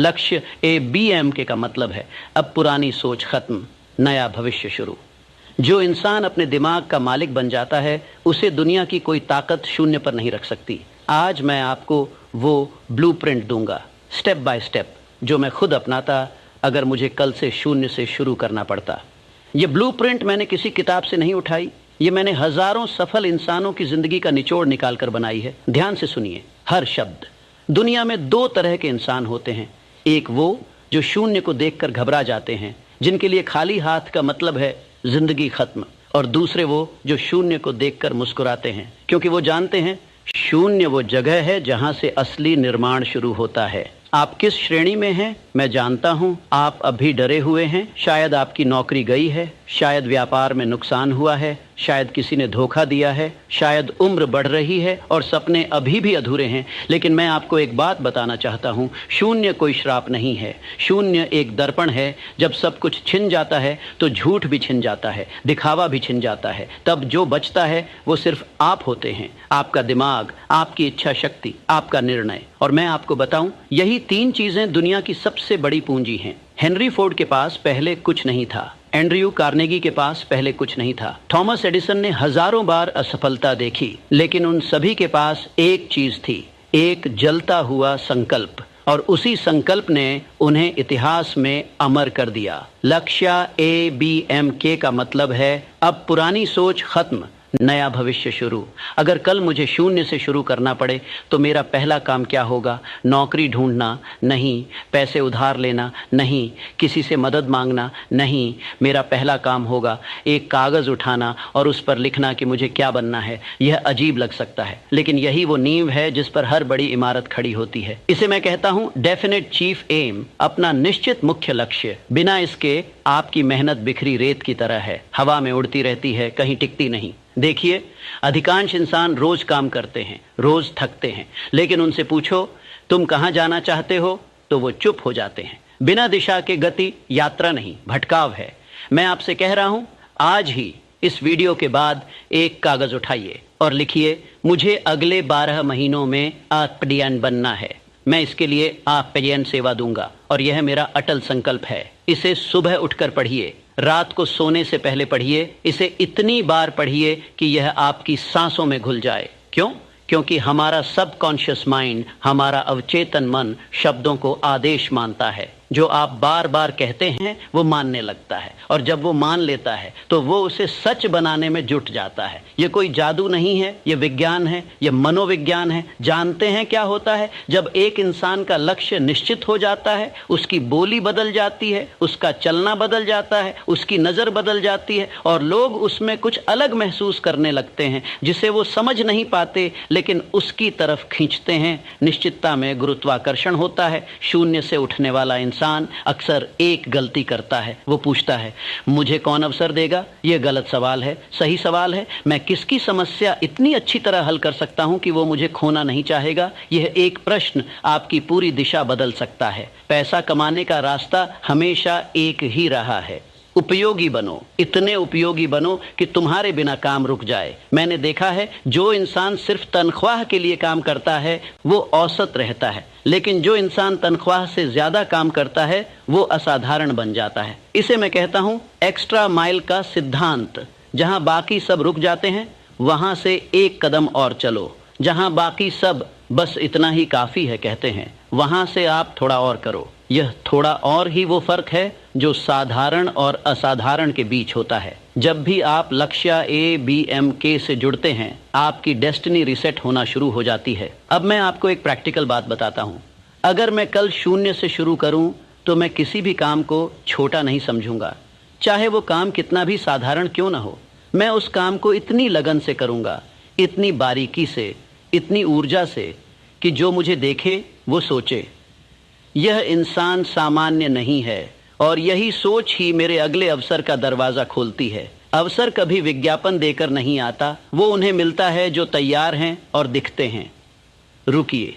लक्ष्य ABMK का मतलब है अब पुरानी सोच खत्म, नया भविष्य शुरू। जो इंसान अपने दिमाग का मालिक बन जाता है उसे दुनिया की कोई ताकत शून्य पर नहीं रख सकती। आज मैं आपको वो ब्लूप्रिंट दूंगा, स्टेप बाय स्टेप, जो मैं खुद अपनाता अगर मुझे कल से शून्य से शुरू करना पड़ता। ये ब्लूप्रिंट मैंने किसी किताब से नहीं उठाई, ये मैंने हजारों सफल इंसानों की जिंदगी का निचोड़ निकाल कर बनाई है। ध्यान से सुनिए हर शब्द। दुनिया में दो तरह के इंसान होते हैं, एक वो जो शून्य को देखकर घबरा जाते हैं, जिनके लिए खाली हाथ का मतलब है जिंदगी खत्म, और दूसरे वो जो शून्य को देखकर मुस्कुराते हैं, क्योंकि वो जानते हैं शून्य वो जगह है जहां से असली निर्माण शुरू होता है। आप किस श्रेणी में हैं मैं जानता हूं। आप अभी डरे हुए हैं, शायद आपकी नौकरी गई है, शायद व्यापार में नुकसान हुआ है, शायद किसी ने धोखा दिया है, शायद उम्र बढ़ रही है और सपने अभी भी अधूरे हैं। लेकिन मैं आपको एक बात बताना चाहता हूं, शून्य कोई श्राप नहीं है, शून्य एक दर्पण है। जब सब कुछ छिन जाता है तो झूठ भी छिन जाता है, दिखावा भी छिन जाता है, तब जो बचता है वो सिर्फ आप होते हैं, आपका दिमाग, आपकी इच्छा शक्ति, आपका निर्णय। और मैं आपको बताऊं, यही तीन चीजें दुनिया की सबसे बड़ी पूंजी हैं। हेनरी फोर्ड के पास पहले कुछ नहीं था, एंड्रयू कार्नेगी के पास पहले कुछ नहीं था, थॉमस एडिसन ने हजारों बार असफलता देखी, लेकिन उन सभी के पास एक चीज थी, एक जलता हुआ संकल्प, और उसी संकल्प ने उन्हें इतिहास में अमर कर दिया। लक्ष्य ABMK का मतलब है अब पुरानी सोच खत्म, नया भविष्य शुरू। अगर कल मुझे शून्य से शुरू करना पड़े तो मेरा पहला काम क्या होगा? नौकरी ढूंढना नहीं, पैसे उधार लेना नहीं, किसी से मदद मांगना नहीं। मेरा पहला काम होगा एक कागज़ उठाना और उस पर लिखना कि मुझे क्या बनना है। यह अजीब लग सकता है, लेकिन यही वो नींव है जिस पर हर बड़ी इमारत खड़ी होती है। इसे मैं कहता हूँ डेफिनेट चीफ एम, अपना निश्चित मुख्य लक्ष्य। बिना इसके आपकी मेहनत बिखरी रेत की तरह है, हवा में उड़ती रहती है, कहीं टिकती नहीं। देखिए, अधिकांश इंसान रोज काम करते हैं, रोज थकते हैं, लेकिन उनसे पूछो तुम कहाँ जाना चाहते हो तो वो चुप हो जाते हैं। बिना दिशा के गति यात्रा नहीं, भटकाव है। मैं आपसे कह रहा हूं, आज ही इस वीडियो के बाद एक कागज उठाइए और लिखिए मुझे अगले 12 महीनों में APDN बनना है। मैं इसके लिए APDN सेवा दूंगा और यह मेरा अटल संकल्प है। इसे सुबह उठकर पढ़िए, रात को सोने से पहले पढ़िए, इसे इतनी बार पढ़िए कि यह आपकी सांसों में घुल जाए। क्यों? क्योंकि हमारा सबकॉन्शियस माइंड, हमारा अवचेतन मन शब्दों को आदेश मानता है। जो आप बार बार कहते हैं वो मानने लगता है, और जब वो मान लेता है तो वो उसे सच बनाने में जुट जाता है। ये कोई जादू नहीं है, ये विज्ञान है, ये मनोविज्ञान है। जानते हैं क्या होता है? जब एक इंसान का लक्ष्य निश्चित हो जाता है, उसकी बोली बदल जाती है, उसका चलना बदल जाता है, उसकी नज़र बदल जाती है, और लोग उसमें कुछ अलग महसूस करने लगते हैं जिसे वो समझ नहीं पाते, लेकिन उसकी तरफ खींचते हैं। निश्चितता में गुरुत्वाकर्षण होता है। शून्य से उठने वाला इंसान अक्सर एक गलती करता है, वो पूछता है मुझे कौन अवसर देगा? यह गलत सवाल है। सही सवाल है मैं किसकी समस्या इतनी अच्छी तरह हल कर सकता हूं कि वो मुझे खोना नहीं चाहेगा। यह एक प्रश्न आपकी पूरी दिशा बदल सकता है। पैसा कमाने का रास्ता हमेशा एक ही रहा है, उपयोगी बनो, इतने उपयोगी बनो कि तुम्हारे बिना काम रुक जाए। मैंने देखा है जो इंसान सिर्फ तनख्वाह के लिए काम करता है वो औसत रहता है, लेकिन जो इंसान तनख्वाह से ज्यादा काम करता है वो असाधारण बन जाता है। इसे मैं कहता हूँ एक्स्ट्रा माइल का सिद्धांत। जहाँ बाकी सब रुक जाते हैं वहाँ से एक कदम और चलो। जहाँ बाकी सब बस इतना ही काफ़ी है कहते हैं, वहाँ से आप थोड़ा और करो। यह थोड़ा और ही वो फर्क है जो साधारण और असाधारण के बीच होता है। जब भी आप लक्ष्य ABMK से जुड़ते हैं, आपकी डेस्टिनी रिसेट होना शुरू हो जाती है। अब मैं आपको एक प्रैक्टिकल बात बताता हूँ। अगर मैं कल शून्य से शुरू करूँ तो मैं किसी भी काम को छोटा नहीं समझूंगा, चाहे वो काम कितना भी साधारण क्यों ना हो। मैं उस काम को इतनी लगन से करूँगा, इतनी बारीकी से, इतनी ऊर्जा से कि जो मुझे देखे वो सोचे यह इंसान सामान्य नहीं है। और यही सोच ही मेरे अगले अवसर का दरवाज़ा खोलती है। अवसर कभी विज्ञापन देकर नहीं आता, वो उन्हें मिलता है जो तैयार हैं और दिखते हैं। रुकिए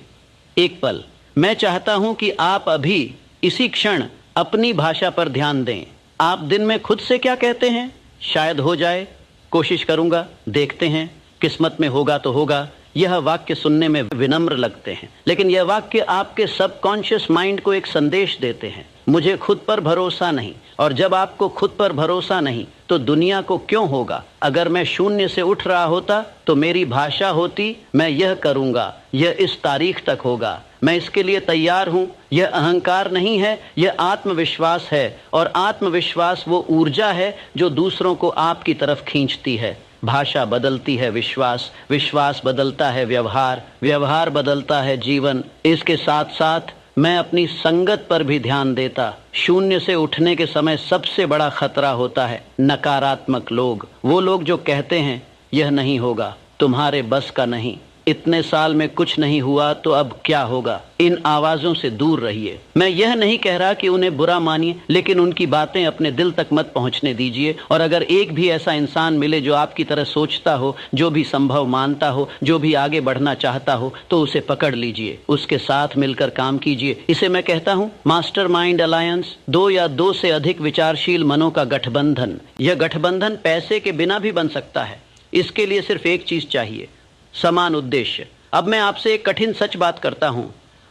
एक पल, मैं चाहता हूं कि आप अभी इसी क्षण अपनी भाषा पर ध्यान दें। आप दिन में खुद से क्या कहते हैं? शायद हो जाए, कोशिश करूंगा, देखते हैं, किस्मत में होगा तो होगा, यह वाक्य सुनने में विनम्र लगते हैं, लेकिन यह वाक्य आपके सबकॉन्शियस माइंड को एक संदेश देते हैं, मुझे खुद पर भरोसा नहीं। और जब आपको खुद पर भरोसा नहीं तो दुनिया को क्यों होगा? अगर मैं शून्य से उठ रहा होता तो मेरी भाषा होती, मैं यह करूँगा, यह इस तारीख तक होगा, मैं इसके लिए तैयार हूँ। यह अहंकार नहीं है, यह आत्मविश्वास है। और आत्मविश्वास वो ऊर्जा है जो दूसरों को आपकी तरफ खींचती है। भाषा बदलती है विश्वास, विश्वास बदलता है व्यवहार, व्यवहार बदलता है जीवन। इसके साथ साथ मैं अपनी संगत पर भी ध्यान देता। शून्य से उठने के समय सबसे बड़ा खतरा होता है नकारात्मक लोग, वो लोग जो कहते हैं यह नहीं होगा, तुम्हारे बस का नहीं, इतने साल में कुछ नहीं हुआ तो अब क्या होगा। इन आवाज़ों से दूर रहिए। मैं यह नहीं कह रहा कि उन्हें बुरा मानिए, लेकिन उनकी बातें अपने दिल तक मत पहुंचने दीजिए। और अगर एक भी ऐसा इंसान मिले जो आपकी तरह सोचता हो, जो भी संभव मानता हो, जो भी आगे बढ़ना चाहता हो, तो उसे पकड़ लीजिए, उसके साथ मिलकर काम कीजिए। इसे मैं कहता हूँ मास्टरमाइंड अलायंस, 2 या 2 से अधिक विचारशील मनों का गठबंधन। यह गठबंधन पैसे के बिना भी बन सकता है। इसके लिए सिर्फ एक चीज चाहिए, समान उद्देश्य। अब मैं आपसे एक कठिन सच बात करता हूं,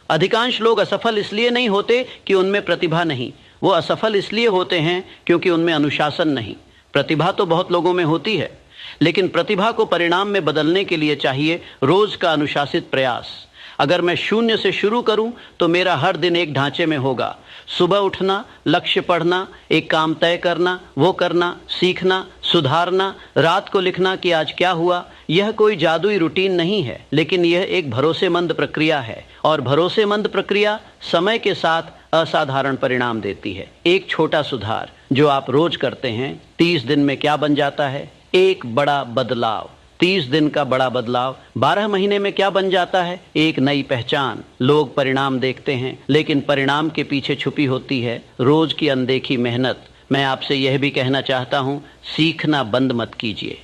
अधिकांश लोग असफल इसलिए नहीं होते कि उनमें प्रतिभा नहीं, वो असफल इसलिए होते हैं क्योंकि उनमें अनुशासन नहीं। प्रतिभा तो बहुत लोगों में होती है, लेकिन प्रतिभा को परिणाम में बदलने के लिए चाहिए रोज का अनुशासित प्रयास। अगर मैं शून्य से शुरू करूं तो मेरा हर दिन एक ढांचे में होगा। सुबह उठना, लक्ष्य पढ़ना, एक काम तय करना, वो करना, सीखना, सुधारना, रात को लिखना कि आज क्या हुआ। यह कोई जादुई रूटीन नहीं है, लेकिन यह एक भरोसेमंद प्रक्रिया है। और भरोसेमंद प्रक्रिया समय के साथ असाधारण परिणाम देती है। एक छोटा सुधार जो आप रोज करते हैं, 30 दिन में क्या बन जाता है? एक बड़ा बदलाव। 30 दिन का बड़ा बदलाव 12 महीने में क्या बन जाता है? एक नई पहचान। लोग परिणाम देखते हैं, लेकिन परिणाम के पीछे छुपी होती है रोज की अनदेखी मेहनत। मैं आपसे यह भी कहना चाहता हूँ, सीखना बंद मत कीजिए।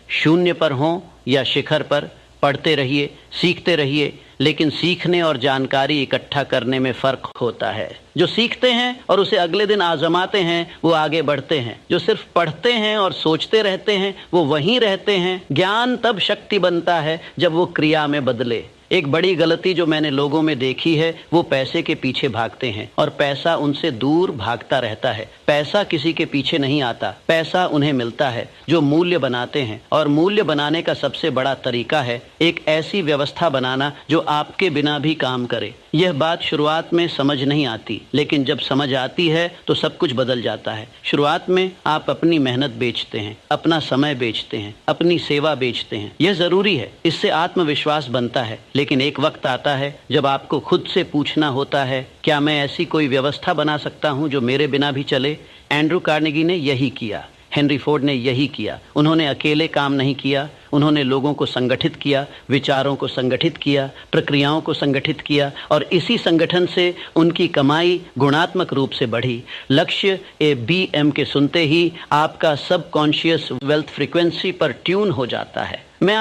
शून्य पर हों या शिखर पर, पढ़ते रहिए, सीखते रहिए, लेकिन सीखने और जानकारी इकट्ठा करने में फ़र्क होता है। जो सीखते हैं और उसे अगले दिन आजमाते हैं वो आगे बढ़ते हैं। जो सिर्फ पढ़ते हैं और सोचते रहते हैं वो वहीं रहते हैं। ज्ञान तब शक्ति बनता है जब वो क्रिया में बदले। एक बड़ी गलती जो मैंने लोगों में देखी है, वो पैसे के पीछे भागते हैं और पैसा उनसे दूर भागता रहता है। पैसा किसी के पीछे नहीं आता, पैसा उन्हें मिलता है जो मूल्य बनाते हैं। और मूल्य बनाने का सबसे बड़ा तरीका है एक ऐसी व्यवस्था बनाना जो आपके बिना भी काम करे। यह बात शुरुआत में समझ नहीं आती, लेकिन जब समझ आती है तो सब कुछ बदल जाता है। शुरुआत में आप अपनी मेहनत बेचते हैं, अपना समय बेचते हैं, अपनी सेवा बेचते हैं। यह जरूरी है, इससे आत्मविश्वास बनता है। लेकिन एक वक्त आता है जब आपको खुद से पूछना होता है, क्या मैं ऐसी कोई व्यवस्था बना सकता हूं जो मेरे बिना भी चले? एंड्रू कार्नेगी ने यही किया, हेनरी फोर्ड ने यही किया। उन्होंने अकेले काम नहीं किया, उन्होंने लोगों को संगठित किया, विचारों को संगठित किया, प्रक्रियाओं को संगठित किया, और इसी संगठन से उनकी कमाई गुणात्मक रूप से बढ़ी। लक्ष्य ABM के सुनते ही आपका सबकॉन्शियस वेल्थ फ्रीक्वेंसी पर ट्यून हो जाता है। मैं